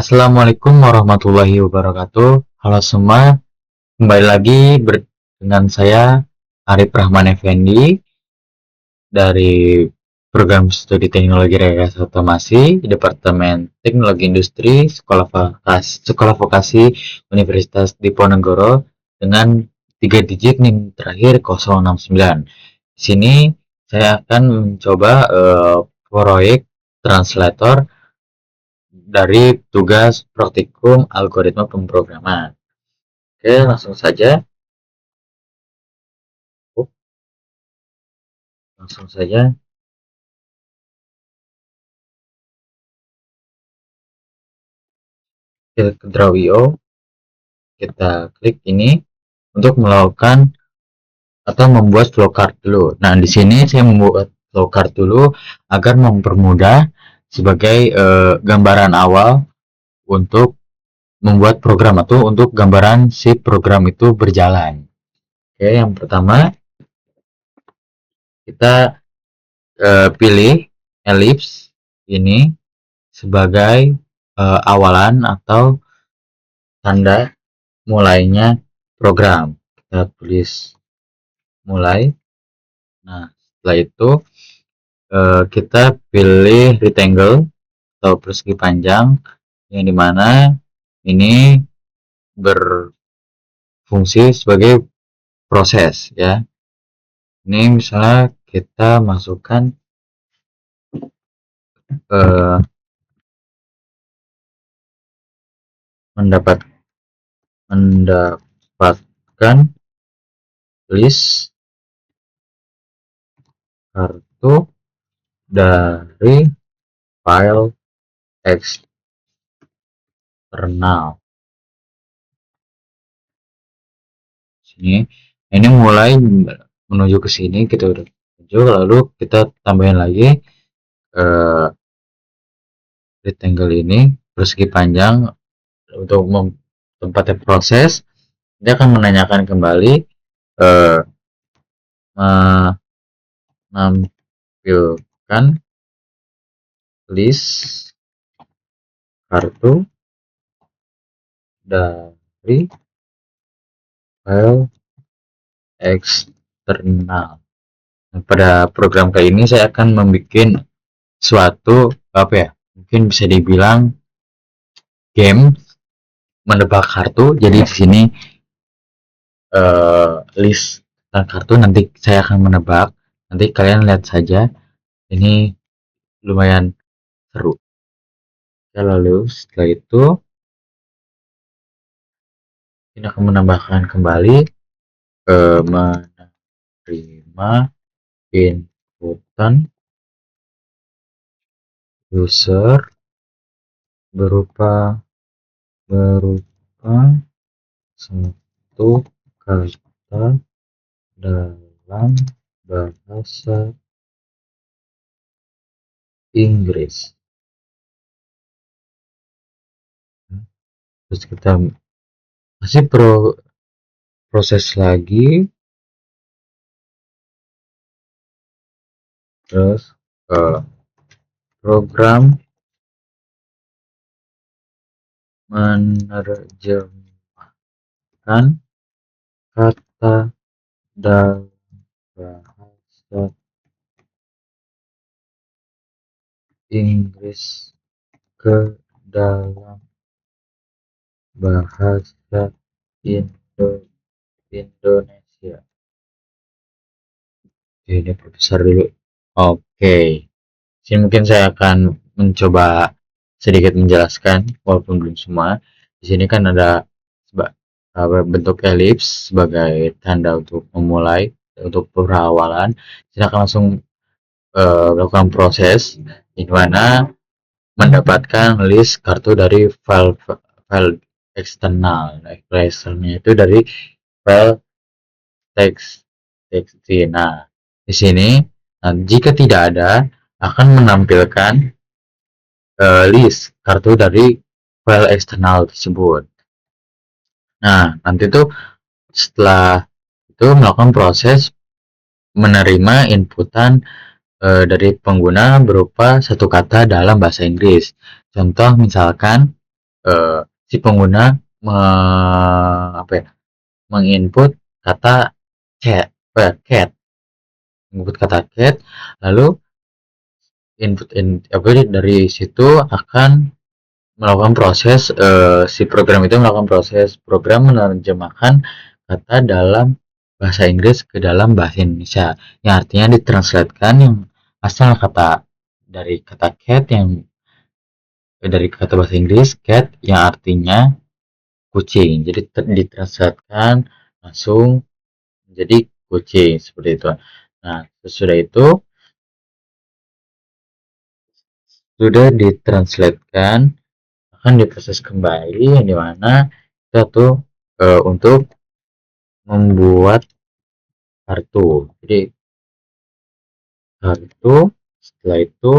Assalamualaikum warahmatullahi wabarakatuh. Halo semua, kembali lagi dengan saya Arif Rahman Effendi dari Program Studi Teknologi Rekayasa Otomasi, Departemen Teknologi Industri, Sekolah Vokasi Universitas Diponegoro dengan 3 digit NIM terakhir 069. Di sini saya akan mencoba proyek translator dari tugas praktikum algoritma pemrograman. Oke, langsung saja. Langsung saja kita ke Draw.io. Kita klik ini untuk melakukan atau membuat flowcard dulu. Nah, di sini saya membuat flowcard dulu agar mempermudah sebagai gambaran awal untuk membuat program atau untuk gambaran si program itu berjalan. Oke, yang pertama kita pilih ellipse ini sebagai awalan atau tanda mulainya program. Kita tulis mulai. Nah, setelah itu kita pilih rectangle atau persegi panjang yang dimana ini berfungsi sebagai proses ya. Ini misalnya kita masukkan mendapatkan list kartu dari file eksternal. Sini, ini mulai menuju ke sini, kita udah menuju, lalu kita tambahin lagi rectangle ini persegi panjang untuk tempatnya proses. Dia akan menanyakan kembali menampilkan list kartu dari file eksternal. Nah, pada program kali ini saya akan membuat suatu apa ya? Mungkin bisa dibilang game menebak kartu. Jadi di sini list kartu nanti saya akan menebak. Nanti kalian lihat saja. Ini lumayan seru. Ya, lalu setelah itu ini akan menambahkan kembali menerima inputan user berupa satu kata dalam bahasa Inggris. Terus kita masih proses lagi, terus program menerjemahkan kata dalam bahasa Inggris ke dalam bahasa Indonesia. Oke, ini profesor dulu. Oke, sini mungkin saya akan mencoba sedikit menjelaskan, walaupun belum semua. Di sini kan ada bentuk elips sebagai tanda untuk memulai, untuk perawalan. Kita akan langsung melakukan proses di mana mendapatkan list kartu dari file eksternal. File eksternalnya itu dari file teks. Nah, di sini jika tidak ada akan menampilkan list kartu dari file eksternal tersebut. Nah, nanti tuh setelah itu melakukan proses menerima inputan dari pengguna berupa satu kata dalam bahasa Inggris. Contoh misalkan si pengguna me, apa ya, menginput kata cat, menginput kata cat, lalu dari situ akan melakukan proses, si program itu melakukan proses program menerjemahkan kata dalam bahasa Inggris ke dalam bahasa Indonesia, yang artinya ditranslatekan yang asal kata dari kata cat yang dari kata bahasa Inggris cat yang artinya kucing, jadi ditranslatekan langsung menjadi kucing seperti itu. Nah, sesudah itu sudah ditranslatekan akan diproses kembali, yang dimana kita tuh untuk membuat kartu. Jadi kartu setelah itu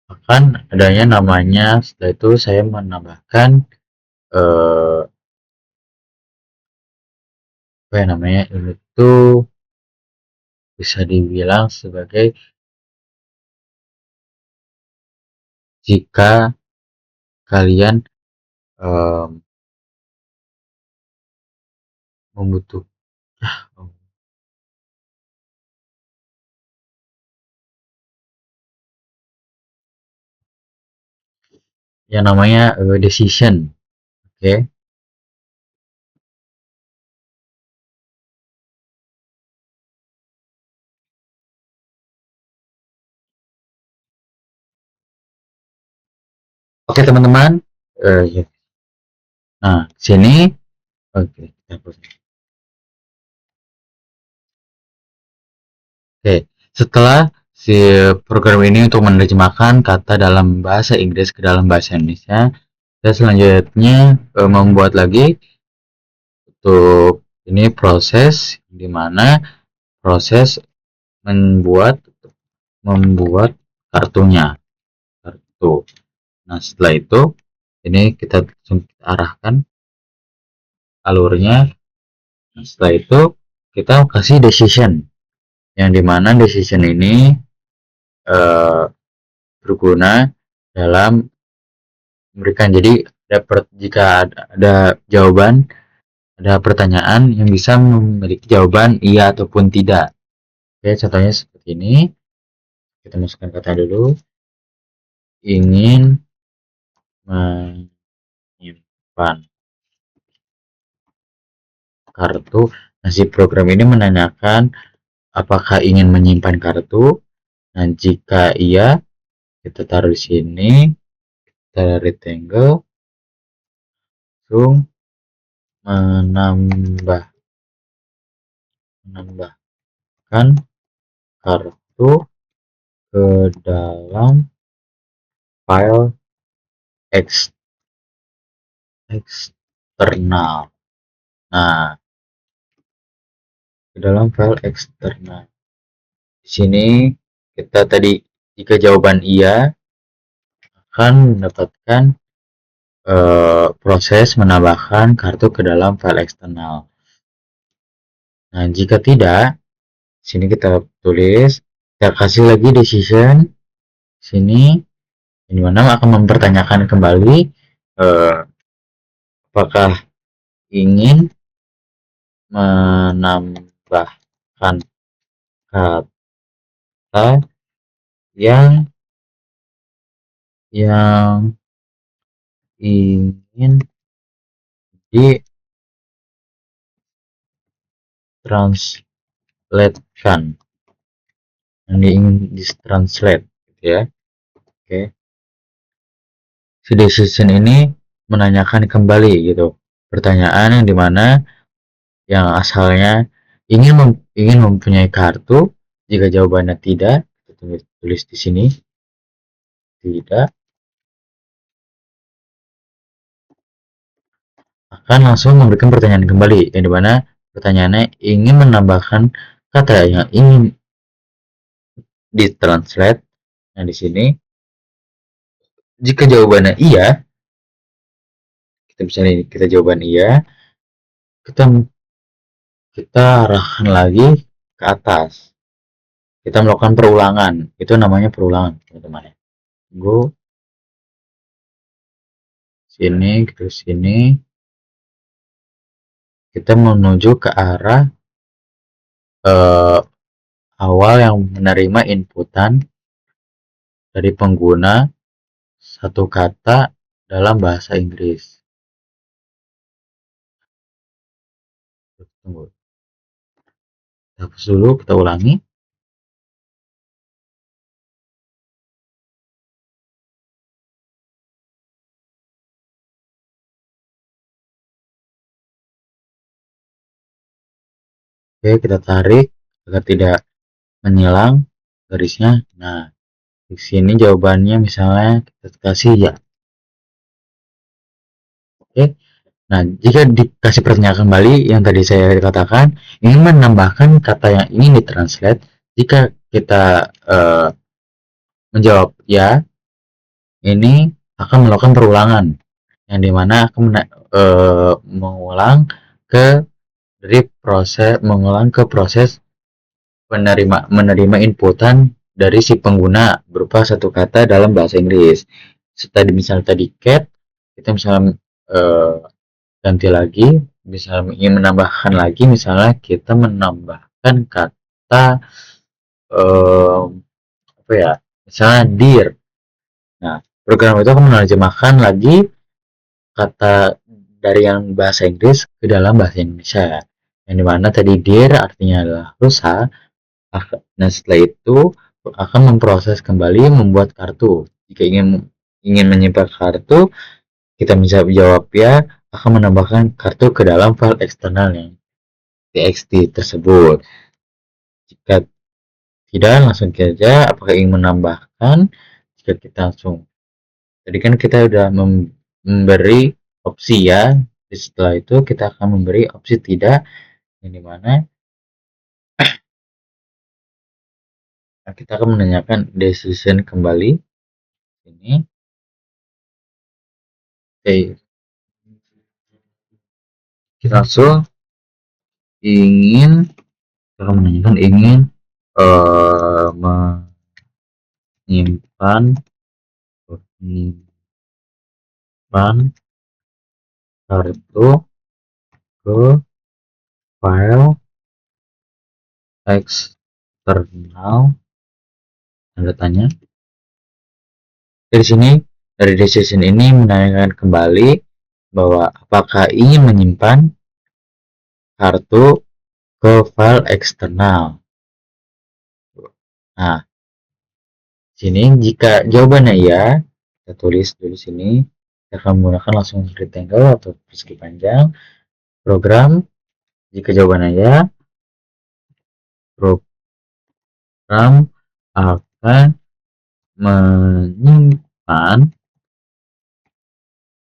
akan adanya namanya, setelah itu saya menambahkan eh, apa ya namanya itu, bisa dibilang sebagai jika kalian em, membutuhkan yang namanya decision. Oke. Oke teman-teman. Ya. Nah, sini oke, kita hapus. Oke, setelah si program ini untuk menerjemahkan kata dalam bahasa Inggris ke dalam bahasa Indonesia, kita selanjutnya membuat lagi untuk ini proses di mana proses membuat membuat kartunya, kartu. Nah, setelah itu ini kita arahkan alurnya. Nah, setelah itu kita kasih decision, yang dimana decision ini eh, berguna dalam memberikan, jadi jika ada jawaban, ada pertanyaan yang bisa memiliki jawaban iya ataupun tidak. Oke, contohnya seperti ini. Kita masukkan kata dulu. Ingin menyimpan kartu. Nah, si program ini menanyakan apakah ingin menyimpan kartu. Nah, jika iya, kita taruh di sini, kita rectangle, langsung menambahkan kartu ke dalam file eksternal. Nah, ke dalam file eksternal. Di sini kita tadi jika jawaban iya akan mendapatkan proses menambahkan kartu ke dalam file eksternal. Nah, jika tidak, sini kita tulis, kita kasih lagi decision sini, di mana akan mempertanyakan kembali apakah ingin menambahkan kata yang ingin ditranslatekan, yang ingin ditranslate, gitu ya. Oke, si decision ini menanyakan kembali gitu pertanyaan, yang dimana yang asalnya ingin mempunyai kartu. Jika jawabannya tidak, kita tulis di sini tidak, akan langsung memberikan pertanyaan kembali, yang dimana pertanyaannya ingin menambahkan kata yang ingin ditranslate. Nah, di sini jika jawabannya iya, kita misalnya kita jawaban iya, kita kita arahkan lagi ke atas, kita melakukan perulangan. Itu namanya perulangan, teman-teman. Go sini, ke sini, kita menuju ke arah awal yang menerima inputan dari pengguna satu kata dalam bahasa Inggris. Tunggu, kita hapus dulu, kita ulangi. Oke, kita tarik agar tidak menyilang garisnya. Nah, di sini jawabannya misalnya kita kasih ya. Oke. Nah, jika dikasih pertanyaan kembali yang tadi saya katakan, ingin menambahkan kata yang ingin ditranslate, jika kita menjawab ya, ini akan melakukan perulangan, yang dimana akan mengulang ke proses menerima inputan dari si pengguna berupa satu kata dalam bahasa Inggris. Misalnya tadi cat, kita misalnya ganti lagi, misalnya ingin menambahkan lagi, misalnya kita menambahkan kata apa ya, misalnya dear. Nah, program itu akan menerjemahkan lagi kata dari yang bahasa Inggris ke dalam bahasa Indonesia, yang dimana tadi dear artinya adalah rusa. Nah, setelah itu akan memproses kembali membuat kartu. Jika ingin menyimpan kartu, kita bisa jawab ya, akan menambahkan kartu ke dalam file eksternal yang txt tersebut. Jika tidak, langsung saja apakah ingin menambahkan. Jika kita langsung, tadi kan kita sudah memberi opsi ya, setelah itu kita akan memberi opsi tidak, yang dimana kita akan menanyakan decision kembali ini. Oke, kita langsung kita menanyakan ingin menyimpan kartu ke file eksternal, tanda tanya. Dari sini, dari decision ini menanyakan kembali bahwa apakah ingin menyimpan kartu ke file eksternal. Nah, sini jika jawabannya ya, kita tulis dulu sini. Kita akan menggunakan langsung rectangle atau persegi panjang. Program, jika jawabannya ya, program akan menyimpan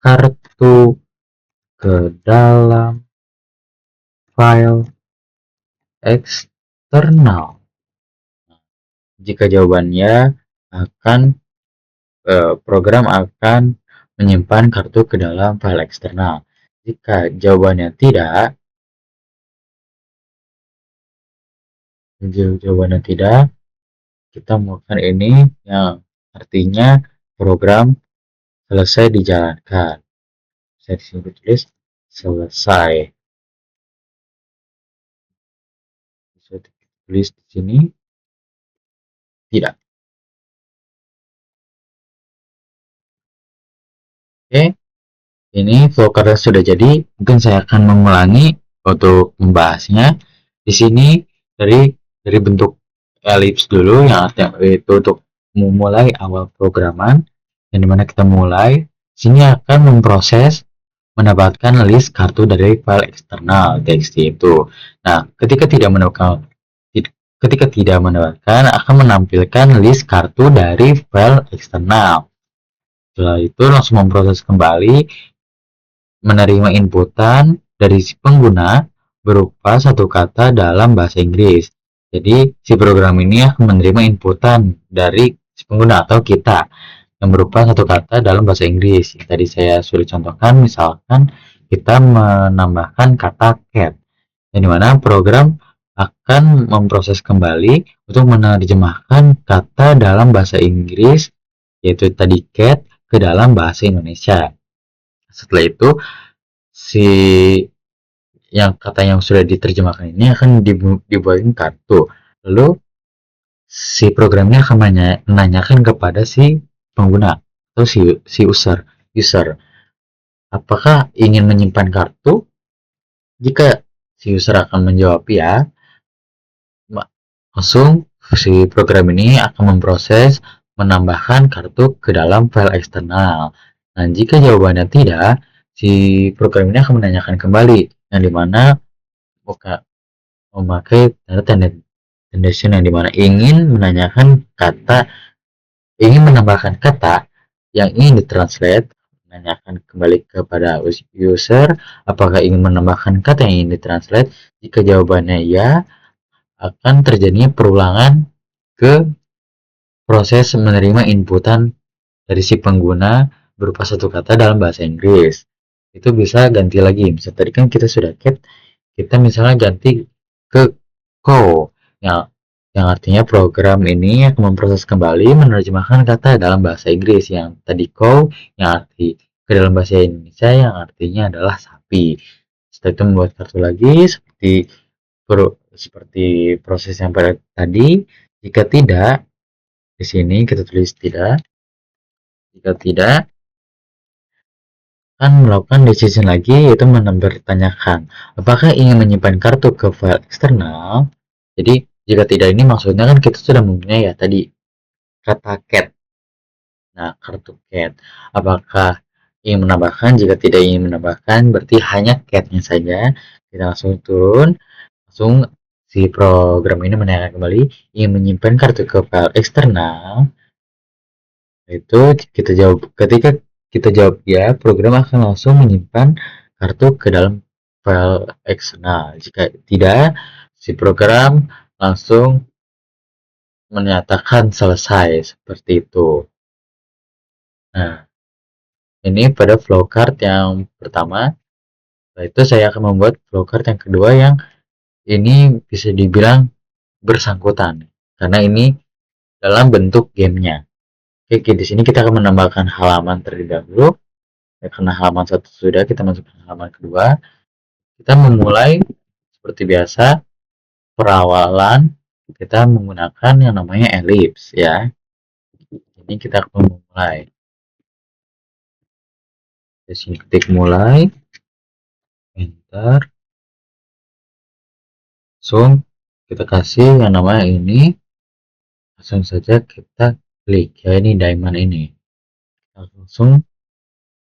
kartu ke dalam file eksternal. Jika jawabannya program akan menyimpan kartu ke dalam file eksternal. Jika jawabannya tidak, kita melakukan ini yang artinya program selesai dijalankan. Saya disini tulis selesai. Bisa tulis di sini tidak. Oke, ini flowcard sudah jadi. Mungkin saya akan mengulangi untuk membahasnya. Di sini dari bentuk ellipse dulu, yang artinya itu untuk memulai awal programan, yang dimana kita mulai. Sini akan memproses mendapatkan list kartu dari file eksternal txt itu. Nah, ketika tidak mendapatkan akan menampilkan list kartu dari file eksternal. Setelah itu langsung memproses kembali menerima inputan dari si pengguna berupa satu kata dalam bahasa Inggris. Jadi si program ini akan menerima inputan dari si pengguna atau kita yang berupa satu kata dalam bahasa Inggris. Tadi saya sudah contohkan, misalkan kita menambahkan kata cat, yang dimana program akan memproses kembali untuk menerjemahkan kata dalam bahasa Inggris, yaitu tadi cat, ke dalam bahasa Indonesia. Setelah itu si yang kata yang sudah diterjemahkan ini akan dibuatin kartu. Lalu si programnya akan menanyakan kepada si pengguna atau si user apakah ingin menyimpan kartu. Jika si user akan menjawab ya, langsung si program ini akan memproses menambahkan kartu ke dalam file eksternal. Nah, jika jawabannya tidak, si program ini akan menanyakan kembali yang dimana memakai tanda condition yang dimana ingin menambahkan kata yang ingin ditranslate, menanyakan kembali kepada user apakah ingin menambahkan kata yang ingin ditranslate. Jika jawabannya ya, akan terjadinya perulangan ke proses menerima inputan dari si pengguna berupa satu kata dalam bahasa Inggris. Itu bisa ganti lagi. Misalnya tadi kan kita sudah kita misalnya ganti ke co yang artinya program ini akan memproses kembali menerjemahkan kata dalam bahasa Inggris yang tadi cow yang arti ke dalam bahasa Indonesia yang artinya adalah sapi. Setelah itu membuat kartu lagi seperti proses yang pada tadi. Jika tidak, di sini kita tulis tidak. Jika tidak, akan melakukan decision lagi, yaitu mempertanyakan apakah ingin menyimpan kartu ke file eksternal. Jadi jika tidak, ini maksudnya kan kita sudah mempunyai ya tadi kata cat. Nah, kartu cat apakah ingin menambahkan. Jika tidak ingin menambahkan, berarti hanya catnya saja. Kita langsung turun, langsung si program ini menanyakan kembali ingin menyimpan kartu ke file eksternal. Itu kita jawab. Ketika kita jawab ya, program akan langsung menyimpan kartu ke dalam file eksternal. Jika tidak, si program langsung menyatakan selesai seperti itu. Nah, ini pada flowcard yang pertama. Setelah itu saya akan membuat flowcard yang kedua yang ini bisa dibilang bersangkutan karena ini dalam bentuk gamenya. Oke, di sini kita akan menambahkan halaman terlebih dahulu. Ya, karena halaman satu sudah, kita masuk ke halaman kedua. Kita memulai seperti biasa perawalan. Kita menggunakan yang namanya ellipse ya. Ini kita akan memulai. Di sini ketik mulai, enter. Langsung kita kasih yang namanya ini. Langsung saja kita klik ya, ini diamond ini. Langsung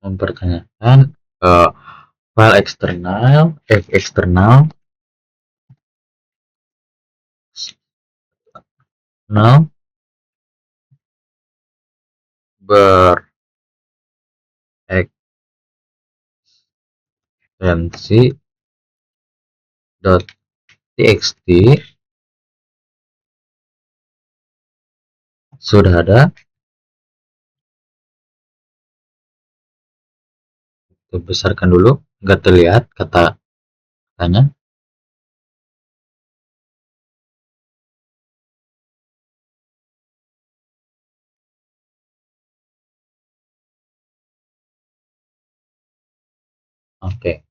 mempertanyakan file eksternal berekstensi .txt sudah ada. Kita besarkan dulu, nggak terlihat katanya. Oke.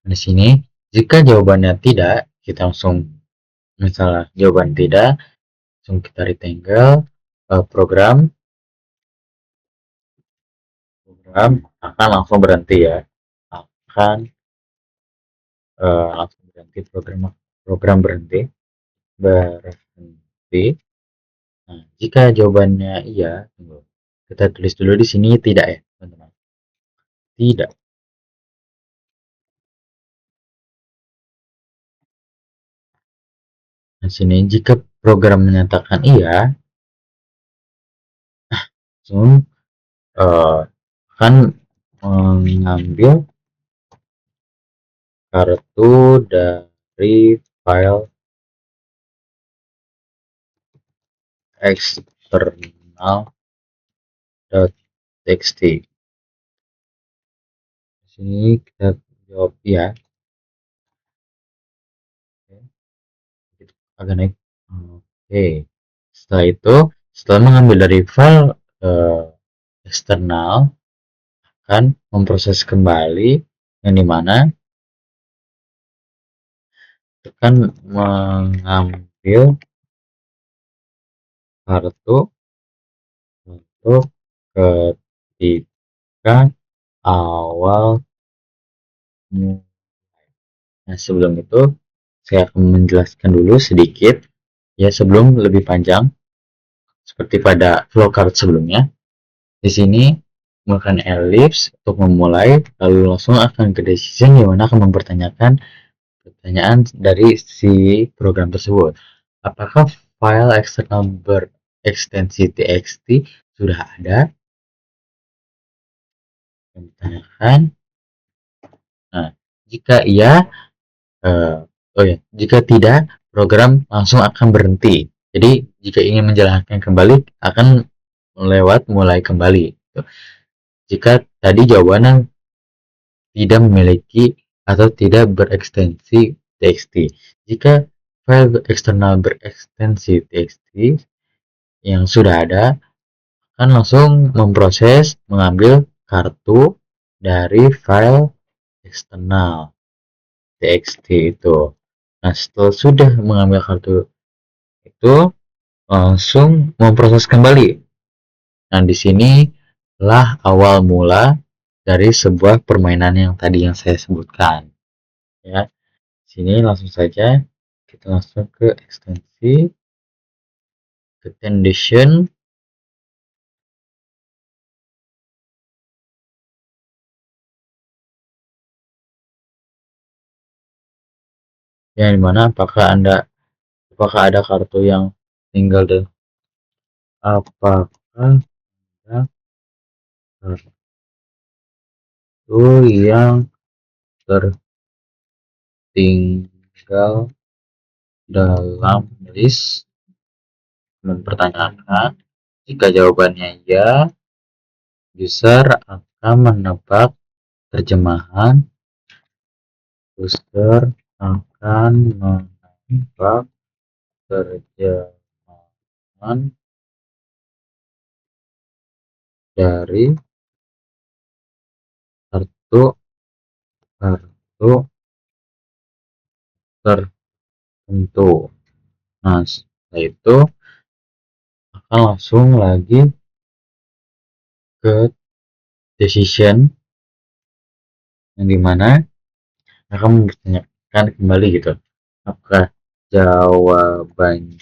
Di sini jika jawabannya tidak, kita langsung misalnya jawaban tidak, langsung kita rectangle. Program akan langsung berhenti ya, akan langsung berhenti, program berhenti. Nah, jika jawabannya iya, kita tulis dulu di sini tidak ya teman-teman, tidak. Di sini jika program menyatakan iya, langsung akan mengambil kartu dari file external.txt. Di sini kita jawab ya. Agak naik. Oke. Setelah itu, setelah mengambil dari file eksternal, akan memproses kembali, yang dimana akan mengambil kartu untuk ketika awal. Nah, sebelum itu saya akan menjelaskan dulu sedikit ya sebelum lebih panjang seperti pada flowchart sebelumnya. Di sini menggunakan ellipse untuk memulai, lalu langsung akan ke decision yang mana akan mempertanyakan pertanyaan dari si program tersebut. Apakah file eksternal berekstensi txt sudah ada? Yang ditanyakan. Nah, jika iya, jika tidak, program langsung akan berhenti. Jadi, jika ingin menjalankan kembali, akan lewat mulai kembali. Jika tadi jawabannya tidak memiliki atau tidak berekstensi txt. Jika file eksternal berekstensi txt yang sudah ada, akan langsung memproses mengambil kartu dari file eksternal txt itu. Nah, setelah sudah mengambil kartu itu, langsung memproses kembali. Nah, di sini lah awal mula dari sebuah permainan yang tadi yang saya sebutkan. Ya, sini langsung saja kita langsung ke ekstensi, ke condition. Yang dimana apakah ada kartu yang tinggal dan apakah ada kartu yang tertinggal dalam list. Mempertanyakan, jika jawabannya ya, user akan menebak terjemahan. User akan menebak terjemahan dari kartu tertentu. Nah, setelah itu akan langsung lagi ke decision, yang dimana akan mempertanyakan kembali gitu, apakah jawaban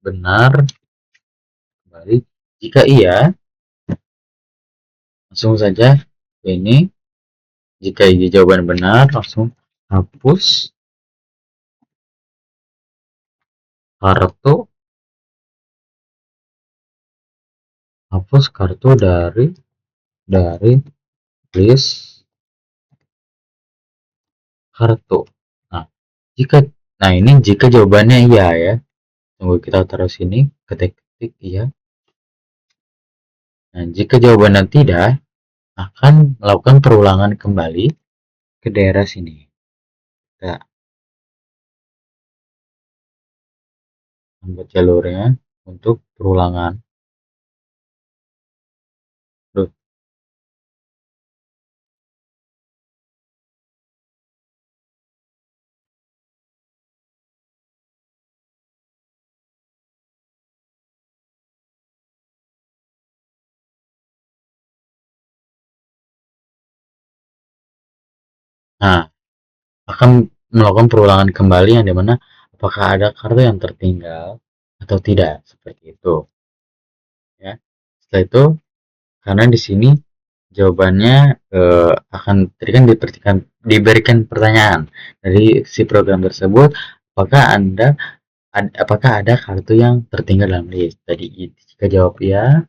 benar kembali. Jika iya, langsung saja ini. Jika ini jawaban benar, langsung hapus kartu dari list kartu. Nah, ini jika jawabannya iya ya. Tunggu, kita taruh sini, ketik iya. Nah, jika jawabannya tidak, akan melakukan perulangan kembali ke daerah sini. Kita membuat jalurnya untuk perulangan. Nah, akan melakukan perulangan kembali yang dimana apakah ada kartu yang tertinggal atau tidak, seperti itu ya. Setelah itu, karena di sini jawabannya akan tadi kan diberikan pertanyaan dari si program tersebut, apakah ada kartu yang tertinggal dalam list. Tadi jika jawab ya,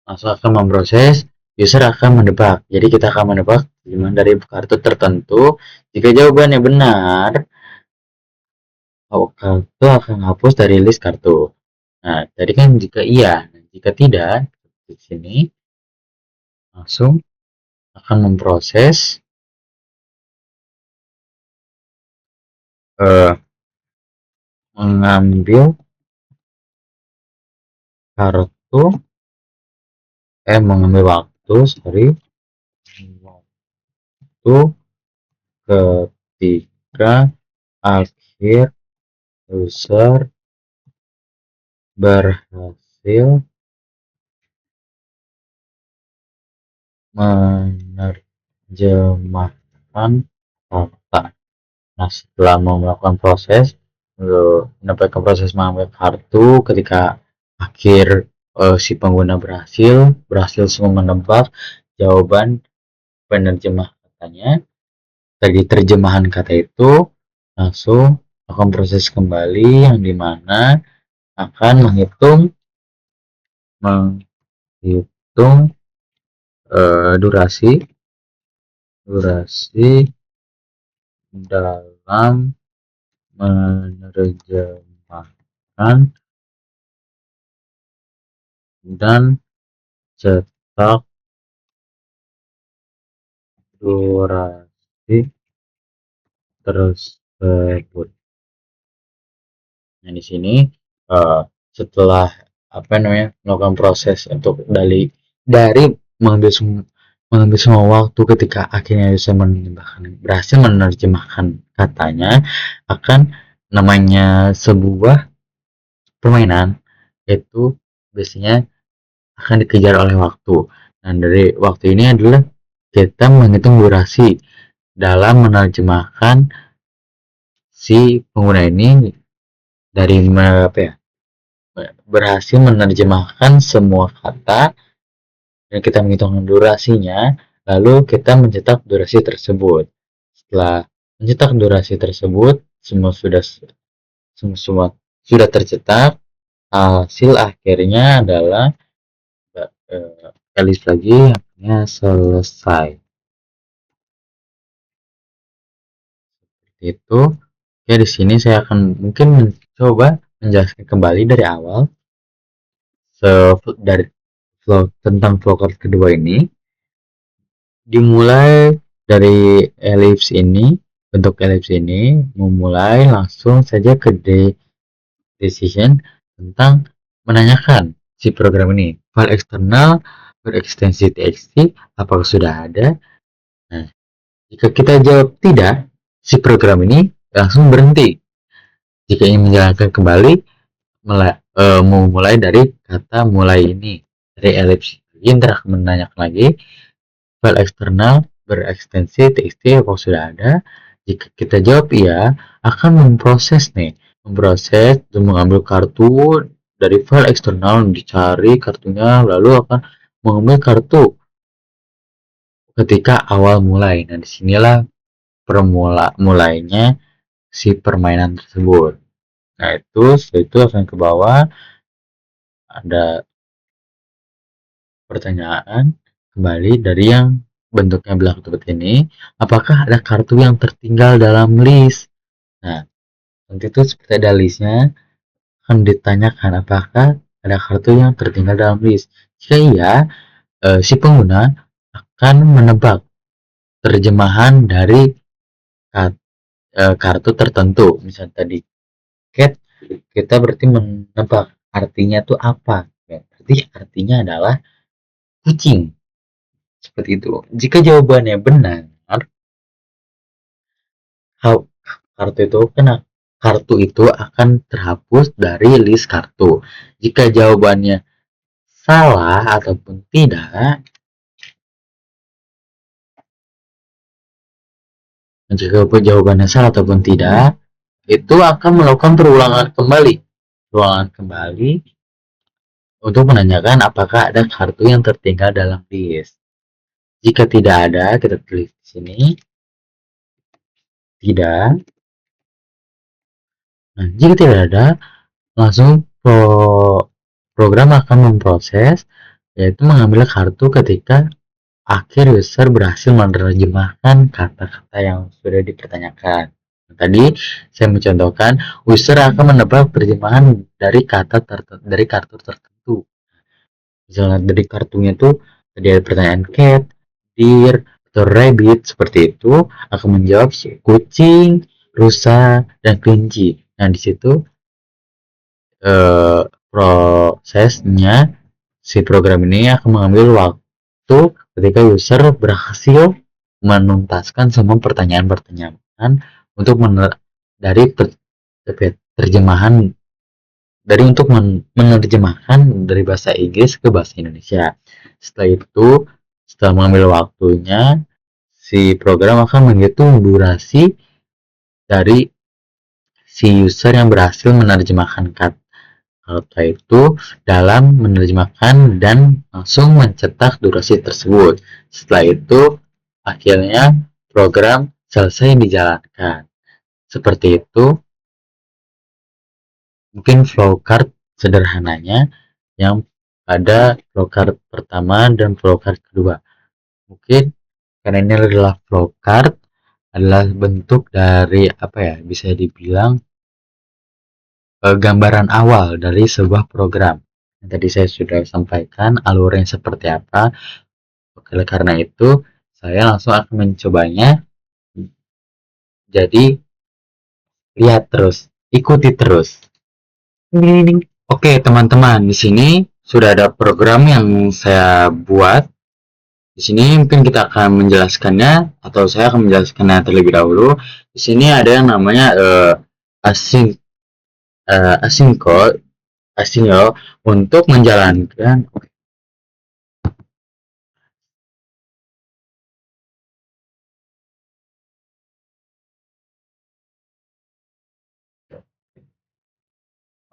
langsung akan memproses, user akan menebak. Jadi kita akan menebak gimana dari kartu tertentu. Jika jawabannya benar, kartu akan hapus dari list kartu. Nah, tadi kan jika iya, jika tidak, di sini langsung akan memproses mengambil kartu mengambil waktu ketika akhir user berhasil menerjemahkan kata. Nah, setelah melakukan proses mendapatkan proses mengambil kartu ketika akhir si pengguna berhasil semua menebak jawaban penerjemah katanya. Dari terjemahan kata itu langsung akan proses kembali yang dimana akan menghitung durasi dalam menerjemahkan dan cetak durasi tersebut. Nah, di sini setelah melakukan proses untuk dari mengambil semua waktu ketika akhirnya bisa berhasil menerjemahkan katanya, akan namanya sebuah permainan itu biasanya akan dikejar oleh waktu. Dan dari waktu ini adalah kita menghitung durasi dalam menerjemahkan si pengguna ini dari berhasil menerjemahkan semua kata, dan kita menghitung durasinya, lalu kita mencetak durasi tersebut. Setelah mencetak durasi tersebut, semua sudah tercetak, hasil akhirnya adalah kali lagi akhirnya selesai. Seperti itu. Ya, di sini saya akan mungkin mencoba menjelaskan kembali dari awal dari tentang flowchart kedua ini. Dimulai dari elips ini, bentuk elips ini, memulai langsung saja ke decision tentang menanyakan si program ini, file eksternal berekstensi txt apakah sudah ada. Nah, jika kita jawab tidak, si program ini langsung berhenti. Jika ingin menjalankan kembali, memulai dari kata mulai ini, dari elips ini akan menanyakan lagi file eksternal berekstensi txt apakah sudah ada. Jika kita jawab iya, akan memproses dan mengambil kartu dari file eksternal, dicari kartunya, lalu akan mengambil kartu ketika awal mulai. Nah, disinilah mulainya si permainan tersebut. Nah, setelah itu akan ke bawah ada pertanyaan kembali dari yang bentuknya belah seperti ini, apakah ada kartu yang tertinggal dalam list. Nah, nanti itu seperti ada listnya, akan ditanyakan apakah ada kartu yang tertinggal dalam list. Jika iya, si pengguna akan menebak terjemahan dari kartu tertentu. Misalnya tadi cat, kita berarti menebak artinya itu apa. Ya, berarti artinya adalah kucing. Seperti itu. Jika jawabannya benar, kartu itu akan terhapus dari list kartu. Jika jawabannya salah ataupun tidak, itu akan melakukan perulangan kembali untuk menanyakan apakah ada kartu yang tertinggal dalam list. Jika tidak ada, kita tulis di sini tidak. Nah, jika tidak ada, langsung program akan memproses, yaitu mengambil kartu ketika akhir user berhasil menerjemahkan kata-kata yang sudah dipertanyakan. Tadi saya mencontohkan, user akan menebak terjemahan dari kartu tertentu. Misalnya dari kartunya itu tadi ada pertanyaan cat, deer, atau rabbit, seperti itu akan menjawab kucing, rusa, dan kelinci. Nah, di situ prosesnya si program ini akan mengambil waktu ketika user berhasil menuntaskan semua pertanyaan-pertanyaan untuk dari terjemahan untuk menerjemahkan dari bahasa Inggris ke bahasa Indonesia. Setelah mengambil waktunya, si program akan menghitung durasi dari si user yang berhasil menerjemahkan kata itu dalam menerjemahkan dan langsung mencetak durasi tersebut. Setelah itu, akhirnya program selesai dijalankan. Seperti itu, mungkin flowchart sederhananya yang ada flowchart pertama dan flowchart kedua. Mungkin karena ini adalah flowchart, adalah bentuk dari bisa dibilang gambaran awal dari sebuah program. Yang tadi saya sudah sampaikan alurnya seperti apa. Oleh karena itu, saya langsung akan mencobanya. Jadi, lihat terus, ikuti terus. Oke, teman-teman, di sini sudah ada program yang saya buat. Di sini mungkin kita akan menjelaskannya, atau saya akan menjelaskannya terlebih dahulu. Di sini ada yang namanya async untuk menjalankan.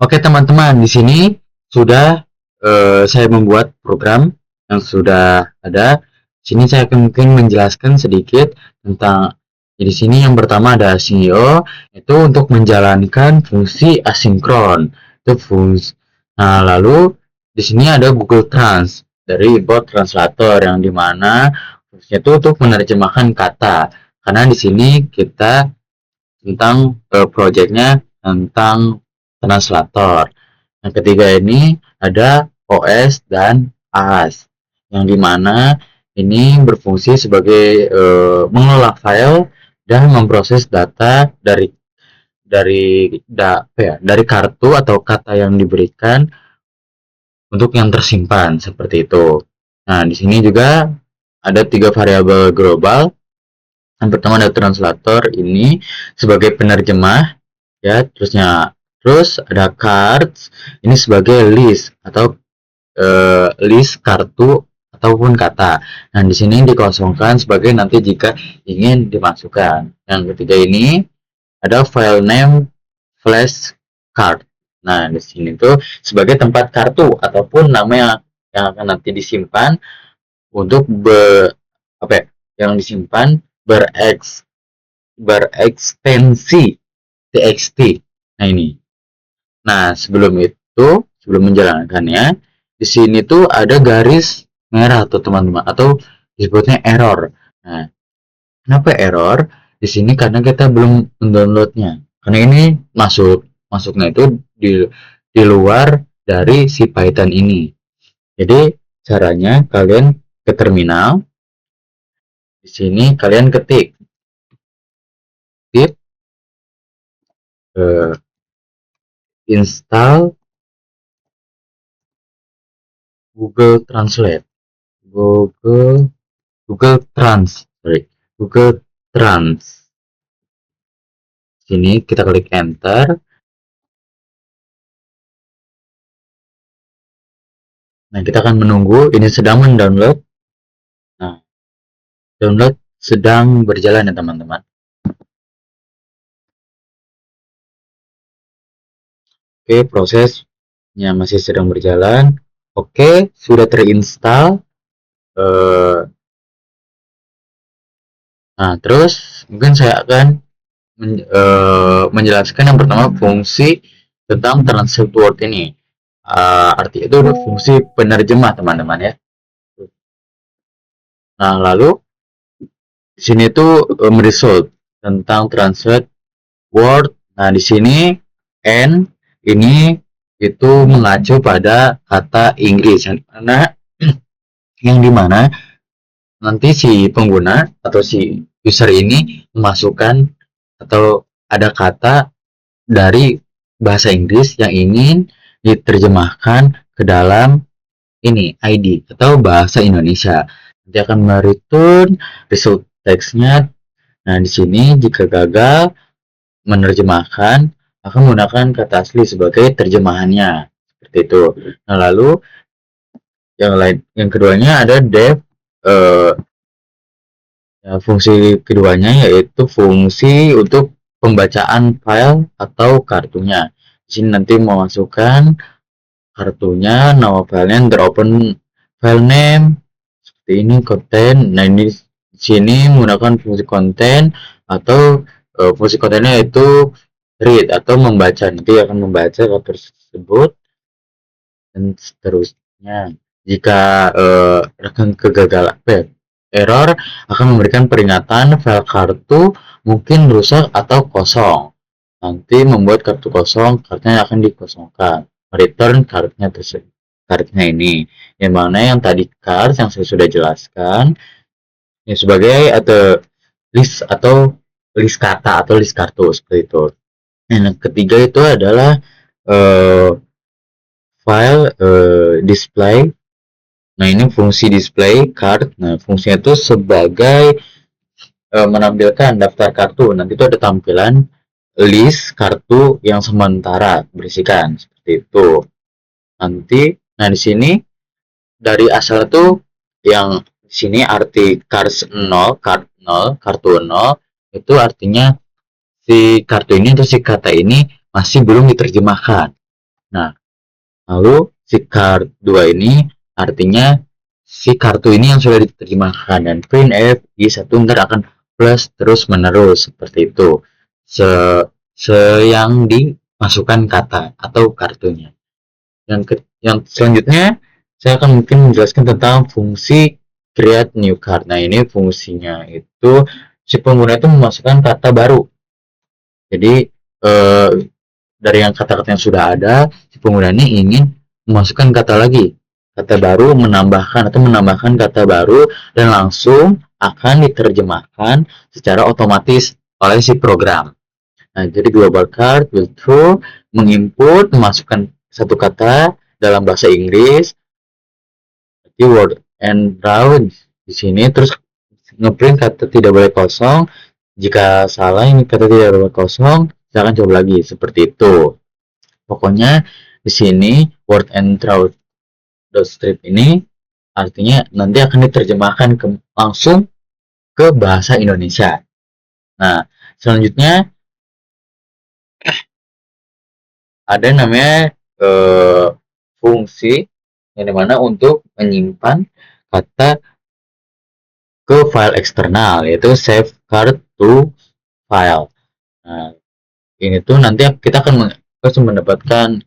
Oke teman-teman, di sini sudah saya membuat program yang sudah ada. Di sini saya akan mungkin menjelaskan sedikit tentang di sini. Yang pertama ada async.io, itu untuk menjalankan fungsi asinkron. Itu fungsi. Nah, lalu di sini ada Google Trans dari bot translator yang dimana fungsinya itu untuk menerjemahkan kata. Karena di sini kita tentang projectnya tentang translator. Yang ketiga ini ada OS dan AAS, yang dimana ini berfungsi sebagai mengolah file dan memproses data dari kartu atau kata yang diberikan untuk yang tersimpan seperti itu. Nah, di sini juga ada 3 variabel global. Yang pertama ada translator ini sebagai penerjemah ya, terus ada cards ini sebagai list atau list kartu ataupun kata. Nah, di sini dikosongkan sebagai nanti jika ingin dimasukkan. Yang ketiga ini ada file name flashcard. Nah, di sini tuh sebagai tempat kartu ataupun nama yang akan nanti disimpan untuk yang disimpan berekstensi txt. Nah, ini. Nah, sebelum menjalankannya, di sini tuh ada garis merah tuh teman-teman, atau disebutnya error. Nah, kenapa error? Di sini karena kita belum mendownloadnya. Karena ini masuknya itu di luar dari si Python ini. Jadi caranya kalian ke terminal. Di sini kalian ketik pip install Google Translate, Google Trans. Sini kita klik enter. Nah, kita akan menunggu ini sedang mendownload. Nah, download sedang berjalan ya teman-teman. Oke, prosesnya masih sedang berjalan. Oke, sudah terinstall. Nah, terus mungkin saya akan menjelaskan yang pertama fungsi tentang translate word ini. Arti itu fungsi penerjemah teman-teman ya. Nah, lalu di sini tuh result tentang translate word. Nah, di sini n ini itu mengacu pada kata Inggris, karena yang dimana nanti si pengguna atau si user ini memasukkan atau ada kata dari bahasa Inggris yang ingin diterjemahkan ke dalam ini ID atau bahasa Indonesia. Nanti akan mereturn result text-nya. Nah, di sini jika gagal menerjemahkan akan menggunakan kata asli sebagai terjemahannya. Seperti itu. Nah, lalu yang keduanya ada def. Fungsi keduanya yaitu fungsi untuk pembacaan file atau kartunya. Di sini nanti memasukkan kartunya, nama filenya, open file name, seperti ini konten. Nah, ini di sini menggunakan fungsi konten atau fungsi kontennya yaitu read atau membaca. Nanti akan membaca kartu tersebut dan seterusnya. Jika akan kegagalan error akan memberikan peringatan file kartu mungkin rusak atau kosong. Nanti membuat kartu kosong, kartunya akan dikosongkan. Return kartunya ini. Yang mana yang tadi card yang saya sudah jelaskan ya sebagai atau list kata atau list kartu seperti itu. Yang ketiga itu adalah file display. Nah, ini fungsi display card. Nah, fungsinya itu sebagai menampilkan daftar kartu. Nanti itu ada tampilan list kartu yang sementara berisikan seperti itu. Nanti, nah di sini dari asal itu yang di sini arti cards 0, kartu 0 itu artinya si kartu ini atau si kata ini masih belum diterjemahkan. Nah, lalu si card 2 ini artinya si kartu ini yang sudah diterjemahkan, dan printf di satu ntar akan plus terus menerus seperti itu yang dimasukkan kata atau kartunya. Yang selanjutnya saya akan mungkin menjelaskan tentang fungsi create new card. Nah, ini fungsinya itu si pengguna itu memasukkan kata baru. Jadi dari yang kata-kata yang sudah ada, si pengguna ini ingin memasukkan kata lagi, kata baru, menambahkan kata baru, dan langsung akan diterjemahkan secara otomatis oleh si program. Nah, jadi global card will through menginput, memasukkan satu kata dalam bahasa Inggris, word and round di sini, terus ngeprint kata tidak boleh kosong. Jika salah ini kata tidak boleh kosong, silakan coba lagi seperti itu. Pokoknya di sini word and round dot strip ini artinya nanti akan diterjemahkan langsung ke bahasa Indonesia. Nah, selanjutnya ada namanya fungsi yang dimana untuk menyimpan kata ke file eksternal, yaitu save card to file. Nah, ini tuh nanti kita akan mendapatkan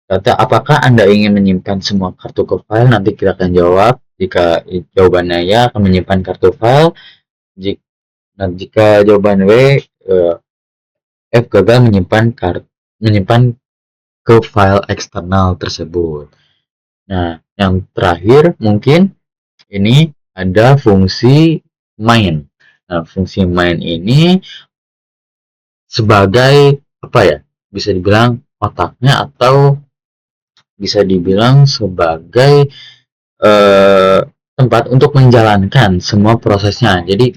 kata apakah Anda ingin menyimpan semua kartu ke file. Nanti kita akan jawab. Jika jawabannya ya, akan menyimpan kartu file. Jika jawaban W, F gagal menyimpan ke file eksternal tersebut. Nah, yang terakhir mungkin ini ada fungsi main. Nah, fungsi main ini sebagai apa ya? Bisa dibilang otaknya atau bisa dibilang sebagai tempat untuk menjalankan semua prosesnya. Jadi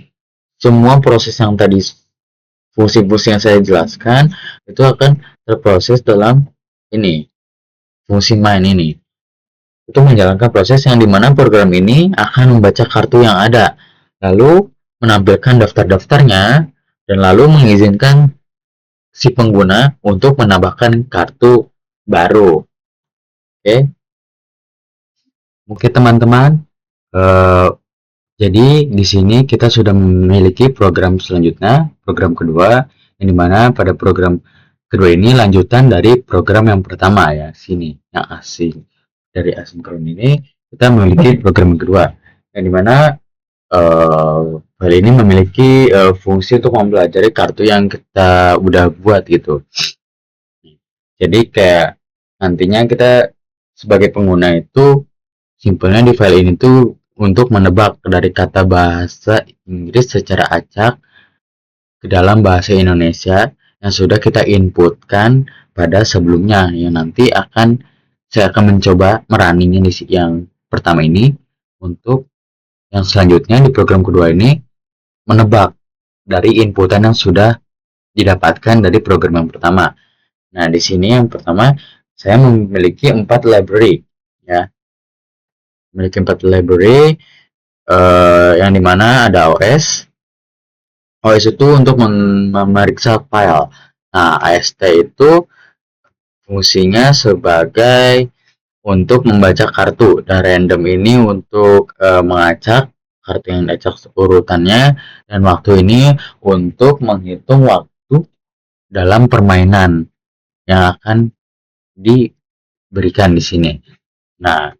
semua proses yang tadi fungsi-fungsi yang saya jelaskan itu akan terproses dalam ini fungsi main ini. Itu menjalankan proses yang dimana program ini akan membaca kartu yang ada, lalu menampilkan daftar-daftarnya, dan lalu mengizinkan si pengguna untuk menambahkan kartu baru. Oke, mungkin teman-teman. Jadi di sini kita sudah memiliki program selanjutnya, program kedua, yang dimana pada program kedua ini lanjutan dari program yang pertama ya, sini yang asing. Dari asinkron ini kita memiliki program kedua, yang dimana file ini memiliki fungsi untuk mempelajari kartu yang kita udah buat gitu. Jadi kayak nantinya kita sebagai pengguna itu simpelnya di file ini tuh untuk menebak dari kata bahasa Inggris secara acak ke dalam bahasa Indonesia yang sudah kita inputkan pada sebelumnya, yang nanti akan saya akan mencoba merunningnya di yang pertama ini. Untuk yang selanjutnya di program kedua ini menebak dari inputan yang sudah didapatkan dari program yang pertama. Nah, di sini yang pertama saya memiliki 4 library ya. Memiliki 4 library yang dimana ada OS. OS itu untuk memeriksa file. Nah, AST itu fungsinya sebagai untuk membaca kartu, dan random ini untuk mengacak kartu yang diacak urutannya, dan waktu ini untuk menghitung waktu dalam permainan yang akan diberikan di sini. Nah,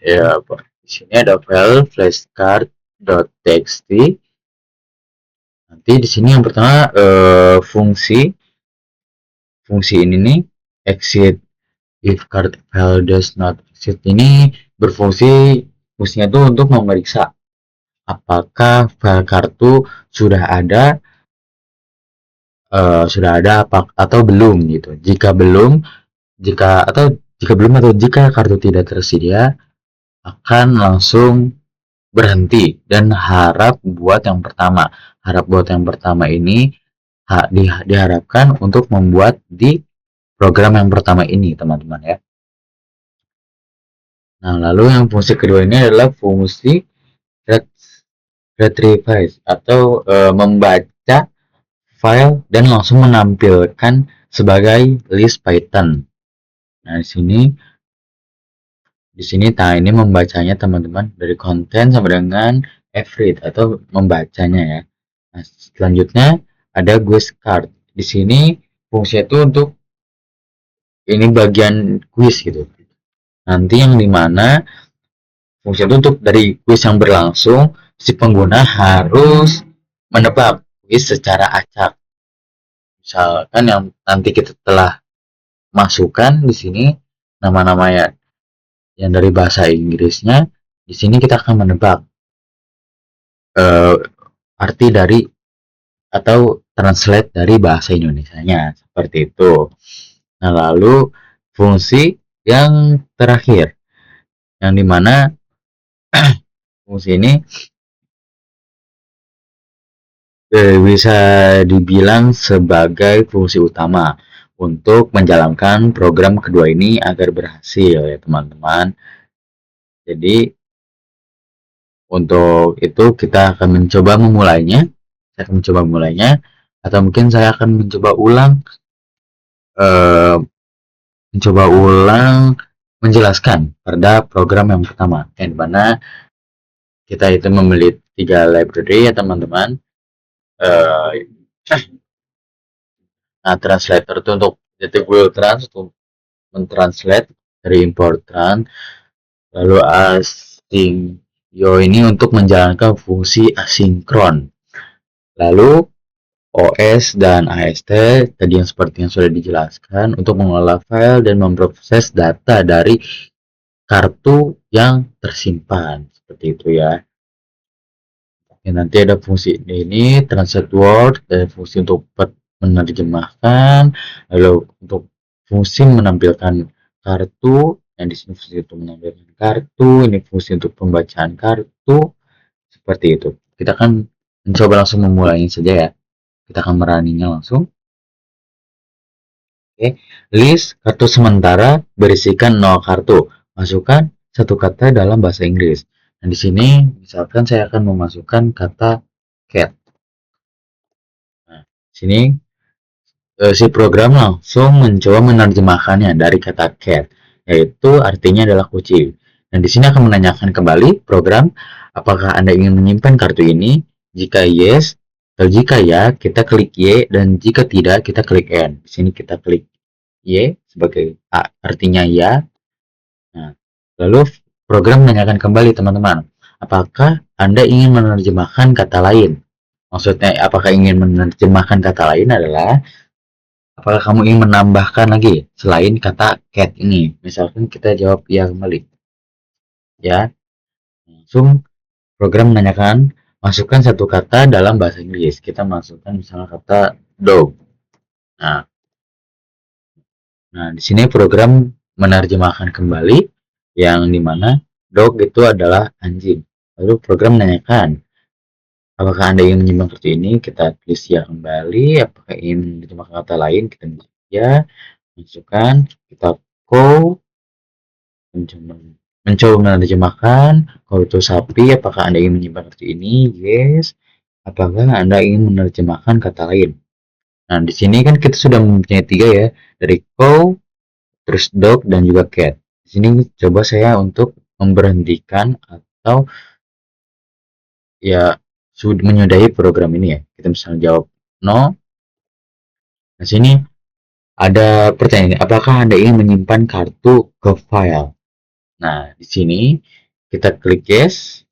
ya, di sini ada file flashcard.txt. Nanti di sini yang pertama fungsi ini nih exit if card file does not exist ini fungsinya itu untuk memeriksa apakah file kartu sudah ada atau belum gitu. Jika belum atau jika kartu tidak tersedia, akan langsung berhenti dan harap buat yang pertama. Harap buat yang pertama ini diharapkan untuk membuat di program yang pertama ini, teman-teman ya. Nah, lalu yang fungsi kedua ini adalah fungsi retrieve atau membaca file dan langsung menampilkan sebagai list Python. Nah, di sini ini membacanya teman-teman dari konten sampai dengan every atau membacanya ya. Nah, selanjutnya ada quiz card. Di sini fungsinya itu untuk ini bagian quiz gitu. Nanti yang dimana fungsi itu untuk dari quiz yang berlangsung, si pengguna harus menebak quiz secara acak. Misalkan yang nanti kita telah masukkan di sini nama-nama yang dari bahasa Inggrisnya, di sini kita akan menebak arti dari atau translate dari bahasa Indonesianya seperti itu. Nah, lalu fungsi yang terakhir yang dimana fungsi ini bisa dibilang sebagai fungsi utama untuk menjalankan program kedua ini agar berhasil ya teman-teman. Jadi untuk itu kita akan mencoba memulainya. Saya akan mencoba memulainya, atau mungkin saya akan mencoba ulang menjelaskan pada program yang pertama, yang dimana kita itu memilih 3 library ya teman-teman. Nah, translator itu untuk native will trans untuk mentranslate dari import trans, lalu asyncio ini untuk menjalankan fungsi asinkron, lalu OS dan AST tadi yang seperti yang sudah dijelaskan untuk mengolah file dan memproses data dari kartu yang tersimpan seperti itu ya. Nanti ada fungsi ini translate word, dan fungsi untuk menerjemahkan, lalu untuk fungsi menampilkan kartu, yang di sini fungsi untuk menampilkan kartu, ini fungsi untuk pembacaan kartu seperti itu. Kita akan mencoba langsung memulainya saja ya. Kita akan merunningnya langsung. Oke, list kartu sementara berisikan 0 kartu. Masukkan satu kata dalam bahasa Inggris. Nah, di sini misalkan saya akan memasukkan kata cat. Nah, sini si program langsung mencoba menerjemahkannya dari kata cat, yaitu artinya adalah kucing. Dan di sini akan menanyakan kembali program, apakah Anda ingin menyimpan kartu ini? Jika yes, atau jika ya, kita klik Y, dan jika tidak, kita klik N. Di sini kita klik Y sebagai artinya ya. Nah, lalu program menanyakan kembali teman-teman, apakah Anda ingin menerjemahkan kata lain? Maksudnya, apakah ingin menerjemahkan kata lain adalah apakah kamu ingin menambahkan lagi selain kata cat ini? Misalkan kita jawab ya kembali. Ya, langsung program menanyakan masukkan satu kata dalam bahasa Inggris. Kita masukkan misalnya kata dog. Nah, di sini program menerjemahkan kembali yang dimana dog itu adalah anjing. Lalu program menanyakan, apakah Anda ingin menyimpan kartu ini? Kita tulis ya kembali. Apakah ingin menerjemahkan kata lain? Kita ya, masukkan. Kita mencoba menerjemahkan. Kalau itu sapi, apakah Anda ingin menyimpan kartu ini? Yes. Apakah Anda ingin menerjemahkan kata lain? Nah, di sini kan kita sudah mempunyai 3 ya, dari cow, terus dog, dan juga cat. Di sini coba saya untuk memberhentikan atau ya sudah menyudahi program ini ya. Kita misalnya jawab no. Nah, sini ada pertanyaan, apakah Anda ingin menyimpan kartu ke file? Nah, di sini kita klik yes.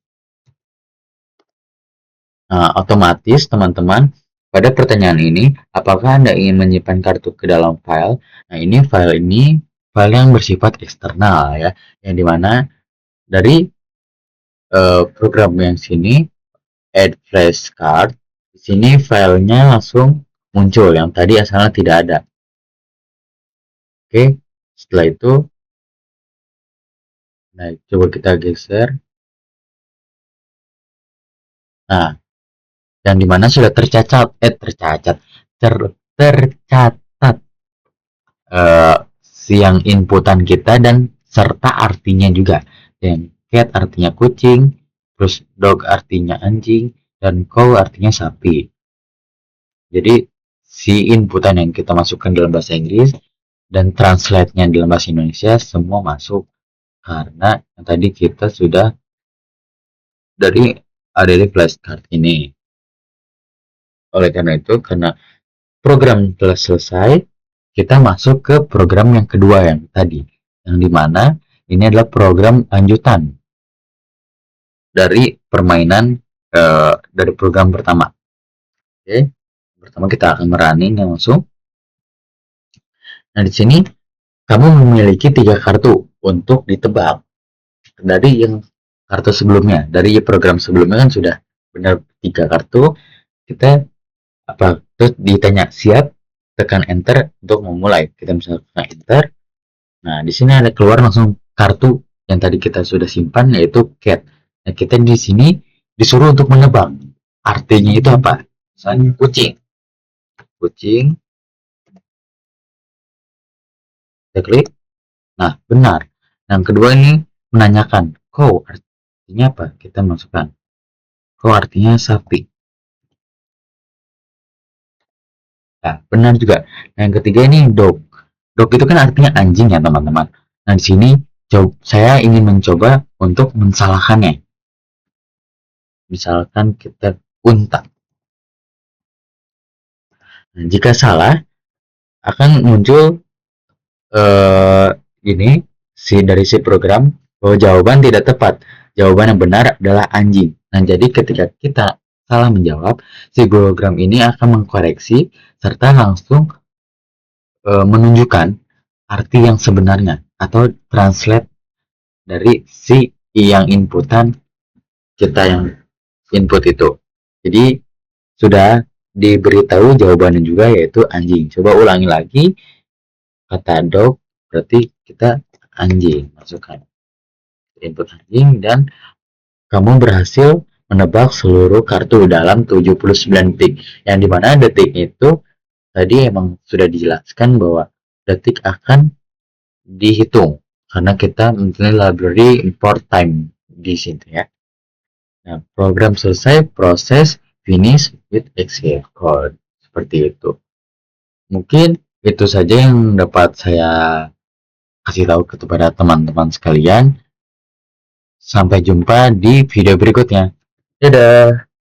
Nah, otomatis teman-teman pada pertanyaan ini, apakah Anda ingin menyimpan kartu ke dalam file? Nah, ini file yang bersifat eksternal ya, yang dimana dari program yang sini add flashcard, di sini filenya langsung muncul yang tadi asalnya tidak ada. Oke, setelah itu, nah coba kita geser. Nah, yang dimana sudah tercatat siang inputan kita dan serta artinya juga. Dan cat artinya kucing, terus dog artinya anjing, dan cow artinya sapi. Jadi si inputan yang kita masukkan dalam bahasa Inggris dan translate-nya dalam bahasa Indonesia semua masuk karena yang tadi kita sudah dari ada di flashcard ini. Oleh karena itu, karena program telah selesai, kita masuk ke program yang kedua yang tadi, yang dimana ini adalah program lanjutan dari permainan dari program pertama. Oke, pertama kita akan merunning langsung. Nah, di sini kamu memiliki 3 kartu untuk ditebak dari yang kartu sebelumnya. Dari program sebelumnya kan sudah benar 3 kartu. Kita terus ditanya siap, tekan enter untuk memulai. Kita misalkan tekan enter. Nah, di sini ada keluar langsung kartu yang tadi kita sudah simpan, yaitu cat. Nah, kita di sini disuruh untuk menebak artinya itu apa. Misalnya kucing. Kucing. Kita klik. Nah, benar. Yang kedua ini menanyakan, cow artinya apa? Kita masukkan. Cow artinya sapi. Nah, benar juga. Nah, yang ketiga ini dog. Dog itu kan artinya anjing ya, teman-teman. Nah, di sini saya ingin mencoba untuk mensalahkannya. Misalkan kita unta. Nah, jika salah, akan muncul ini dari si program bahwa jawaban tidak tepat. Jawaban yang benar adalah anjing. Nah, jadi ketika kita salah menjawab, si program ini akan mengkoreksi serta langsung menunjukkan arti yang sebenarnya atau translate dari si yang inputan kita yang input itu. Jadi sudah diberitahu jawabannya juga, yaitu anjing. Coba ulangi lagi kata dog, berarti kita anjing, masukkan input anjing, dan kamu berhasil menebak seluruh kartu dalam 79 detik, yang dimana detik itu tadi emang sudah dijelaskan bahwa detik akan dihitung karena kita mempunyai library import time di sini ya. Nah, program selesai, proses finish with execute code, seperti itu. Mungkin itu saja yang dapat saya kasih tahu kepada teman-teman sekalian. Sampai jumpa di video berikutnya. Dadah.